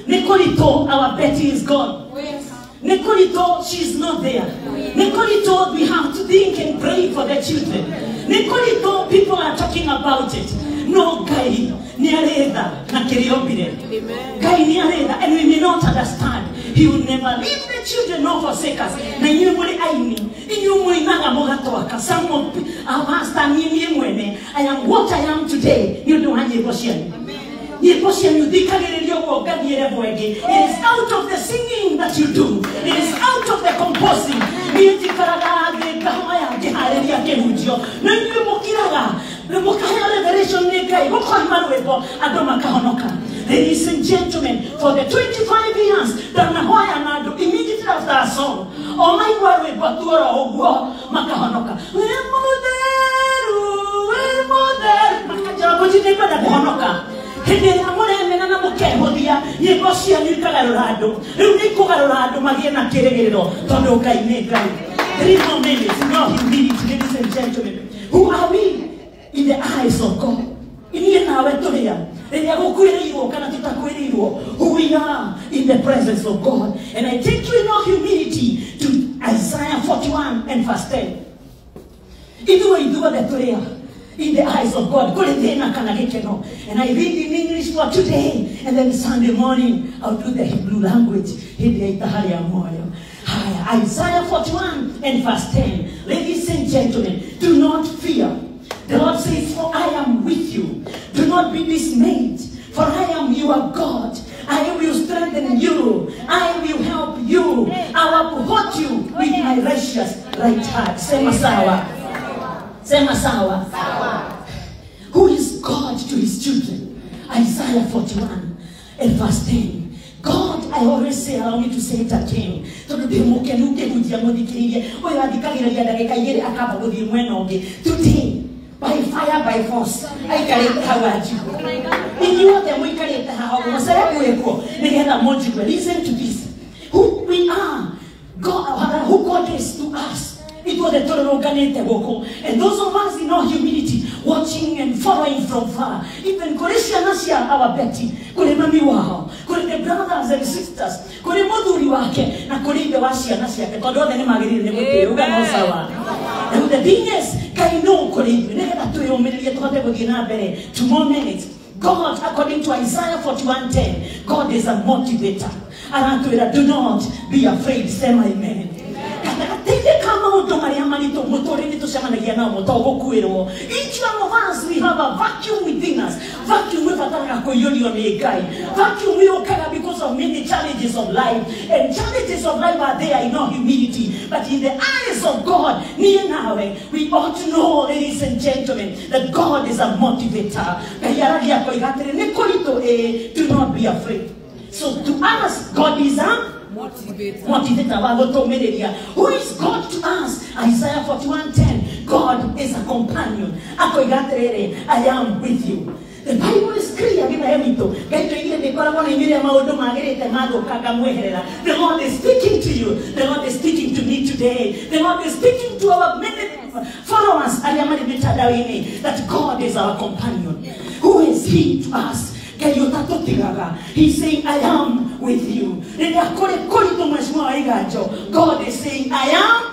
Nicolito, our Betty is gone. Nicolito, she's not there. Nicolito, we have to think and pray for the children. Nicolito, people are talking about it. No, Gai, Niareda, Nakiriobide. Gai, Niareda, and we may not understand. He will never leave the children nor forsake us. Na yumuri aini, yumuri nagamogatoaka. Some of our master, I am what I am today. You don't have a question. It is out of the singing that you do. It is out of the composing. Ladies and gentlemen, for the 25 years, immediately after a song, oh my word, there is no limits, no humility, ladies and gentlemen. Who are we in the eyes of God? Who we are in the presence of God. And I take you in all humility to Isaiah 41 and verse 10. In the eyes of God. And I read in English for today. And then Sunday morning, I'll do the Hebrew language. Isaiah 41 and verse 10. Ladies and gentlemen, do not fear. The Lord says, for I am with you. Do not be dismayed. For I am your God. I will strengthen you. I will help you. I will uphold you with my righteous right hand. Sema sawa. Sema sawa. Who is God to his children? Isaiah 41 and verse 10. God, I always say, allow me to say it again. Today, by fire, by force, I carry the Hawaii. In you, then we carry the Hawaii. Listen to this. Who we are, God, who God is to us. It was the and those of us in all humility, watching and following from far. Even Koresha our Betty, Koremami Wow, the brothers and sisters, Koremoduri Wake, na Korebe Wasia Nasia, the Kodone Magri, and the thing is, Kaino Korebe, never to your million 2 more minutes. God, according to Isaiah 41:10, God is a motivator. And do not be afraid. Say amen. Each one of us, we have a vacuum within us. Vacuum because of many challenges of life. And challenges of life are there in our humility. But in the eyes of God, we ought to know, ladies and gentlemen, that God is a motivator. Do not be afraid. So to us, God is a motivator. Who is God to us? Isaiah 41:10. God is a companion. I am with you. The Bible is clear. The Lord is speaking to you. The Lord is speaking to me today. The Lord is speaking to our many followers. That God is our companion. Who is He to us? He's saying, I am with you. God is saying, I am.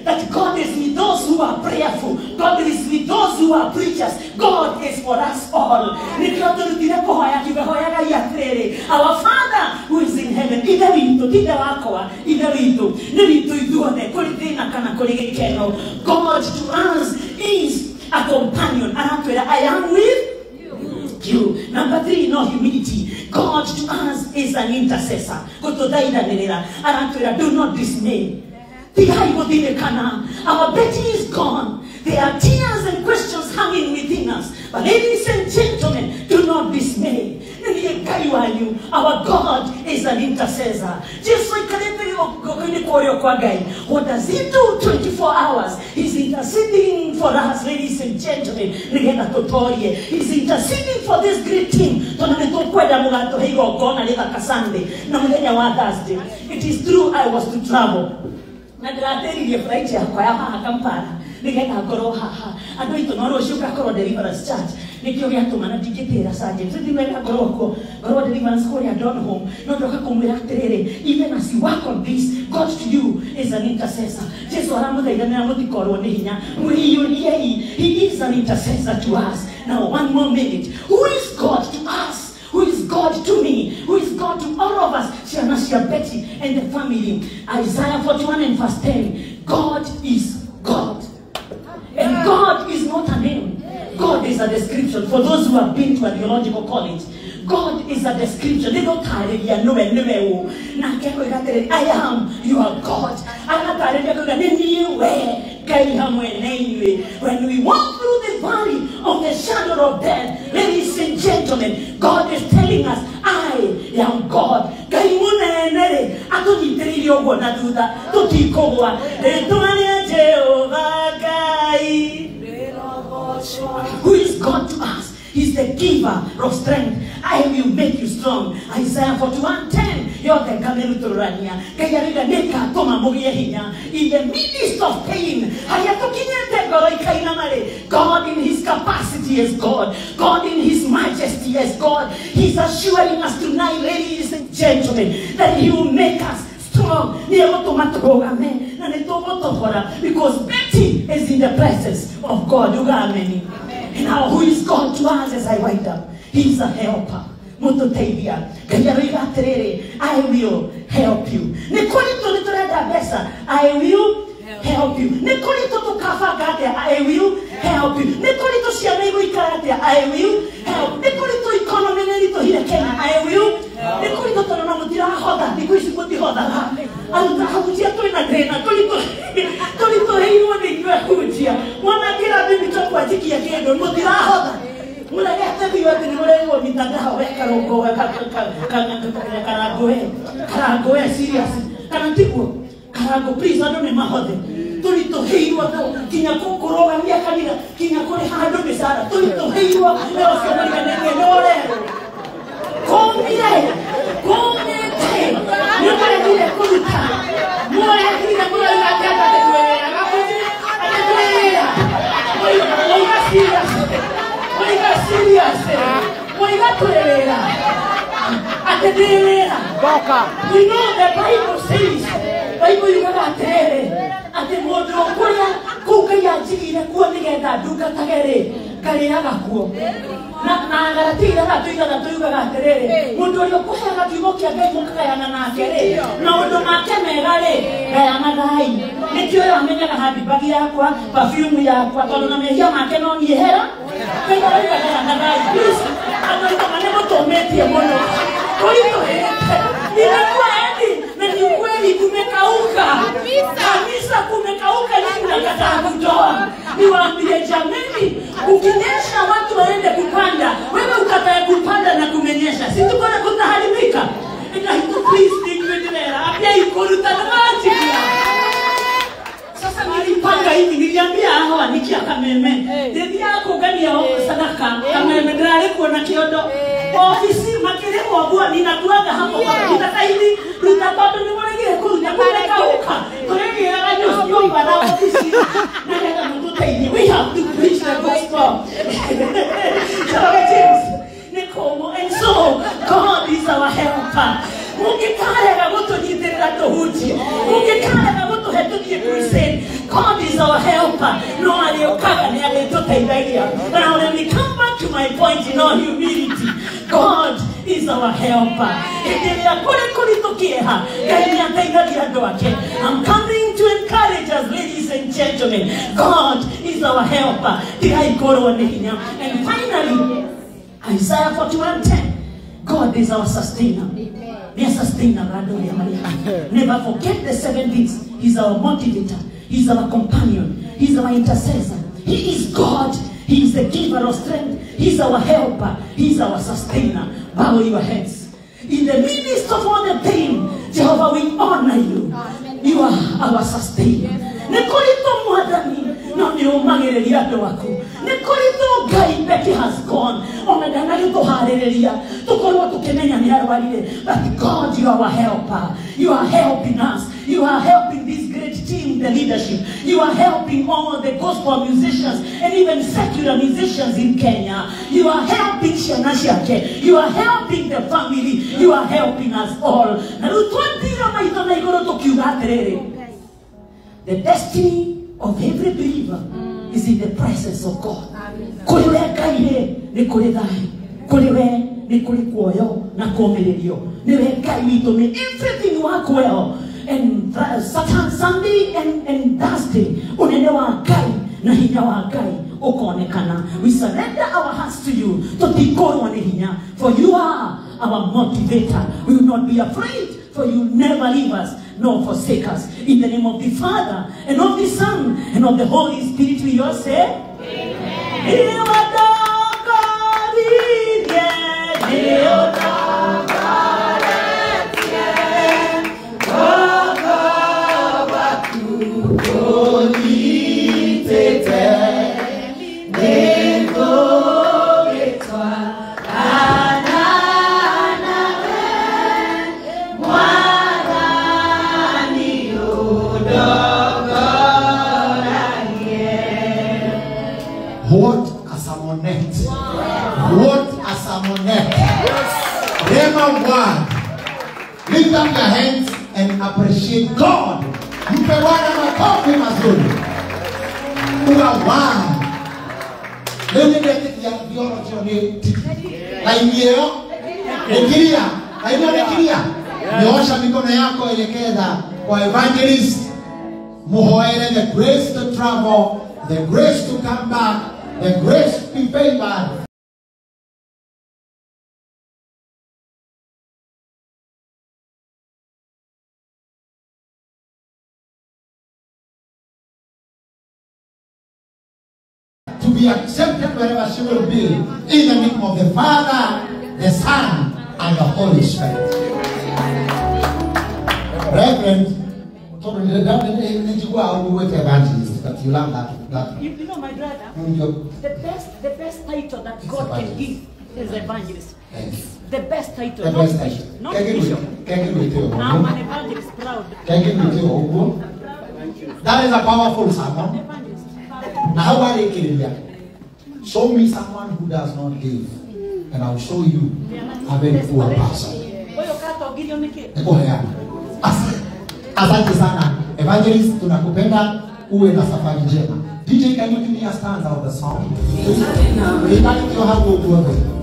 That God is with those who are prayerful. God is with those who are preachers. God is for us all. Our Father who is in heaven. God to us is a companion. I am with you. Number 3, no humility. God to us is an intercessor. Do not dismay. Our Betty is gone. There are tears and questions an intercessor. Just like what does he do 24 hours? He's interceding for us, ladies and gentlemen. He's interceding for this great team. It is true I was to travel. Deliverance Church. Deliverance home. Even as you work on this, God to you is an intercessor. He is an intercessor to us. Now, one more minute. Who is God to us? Who is God to me? Who is God to all of us? Shia Betty and the family. Isaiah 41 and verse 10. God is God. And God is not a name. God is a description. For those who have been to a theological college, God is a description. They don't tell you, I am, you are God. When we walk through the valley of the shadow of death, ladies and gentlemen, God is telling us, I am God. Who is God to us? He's the giver of strength. I will make you strong. Isaiah 41:10. In the midst of pain, God in his capacity is God. God in his majesty is God. He's assuring us tonight, ladies and gentlemen, that he will make us strong. Because Betty is in the presence of God. Amen. Now, who is God to us as I write up? He's a helper. I will help you. I will help you. I will help you. I will help. Please, I don't know my husband. Tolito heiwa kinya kokoroga mia kanira kinya kore hado besara tolito heiwa leo semana nene lore komire nipare dire kuta mora kira mora ngata tetuera oiga serious oiga tuelera atedelera boca. You know the Bible says Bible yugatere ate modo koya kukaya jigire kuwa nigenda duka tagere kariaga kuo na garatira na tuiga gaterere mundu rio kuhega kiugo kia Ngai mukayana nake na undu make megare gayana Ngai nikio yamenyaga handbag yakwa perfume yakwa tondu na mehia make no niehera gayana Ngai please ando kama nebo tometie mono koito nimekuwa na ni kweli kumekauka kabisa, kumekauka na tunakataa kutoa. Niwaambie jamani, ukinyesha watu waende kupanda, wewe ukatae kupanda na kumenyesha, si tuko na kutaharibika. Ina hitu please nikuendelea apia ikoruta na maji pia. Sasa nilipanga hivi, niliambia hawa nikia kameme dedi yako gani ya sadaka kameme drale kuona kiodo ofisi makelemo wabua ninatuaga hapo kitaka hivi tutapata ni mwanangie kuja kumekauka turegea radio sio bana ofisi na nenda mtuta hivi we have to preach the gospel. And so God is our helper. God is our helper. Now let me come back to my point in all humility. God is our helper. I'm coming to encourage us, ladies and gentlemen. God is our helper. And finally, Isaiah 41:10. God is our sustainer. Never forget the 7 things. He's our motivator. He's our companion. He's our intercessor. He is God. He is the giver of strength. He's our helper. He's our sustainer. Bow your heads. In the midst of all the pain, Jehovah, we honor you. You are our sustainer. Nikolito mwadani na niumangereria doaku. Nikolito gai beki has gone. Omedana yuko harereria. Tukorwa tukemenya ni arwarire. But God, you are our helper. You are helping us. You are helping this great team, the leadership. You are helping all the gospel musicians and even secular musicians in Kenya. You are helping Shanashake. You are helping the family. You are helping us all. The destiny of every believer is in the presence of God. Everything work well. And Saturday, Sunday, and Thursday, we surrender our hearts to you. For you are our motivator. We will not be afraid, for you never leave us nor forsake us. In the name of the Father, and of the Son, and of the Holy Spirit, we all say, Amen. Lift up your hands and appreciate God. You can one of my mazuri. You are one. Let me get it Nyosha mikono yako elekeza kwa evangelist. Muhoere the grace to travel, the grace to come back, the grace to be favored. To be accepted wherever she will be, in the name of the Father, the Son, and the Holy Spirit. Reverend, evangelist, but you love that. You know, my brother, the best title that God can give is evangelist. Yes. The best title, The not best bishop. title. Not bishop. I'm an evangelist, proud. That is a powerful sermon. Evangelist. Now, how are you killing them? Show me someone who does not give, and I'll show you a very poor person. Asante sana. Evangelist, tunakupenda, uwe na safari njema. DJ, can you give me a stanza of the song? Please.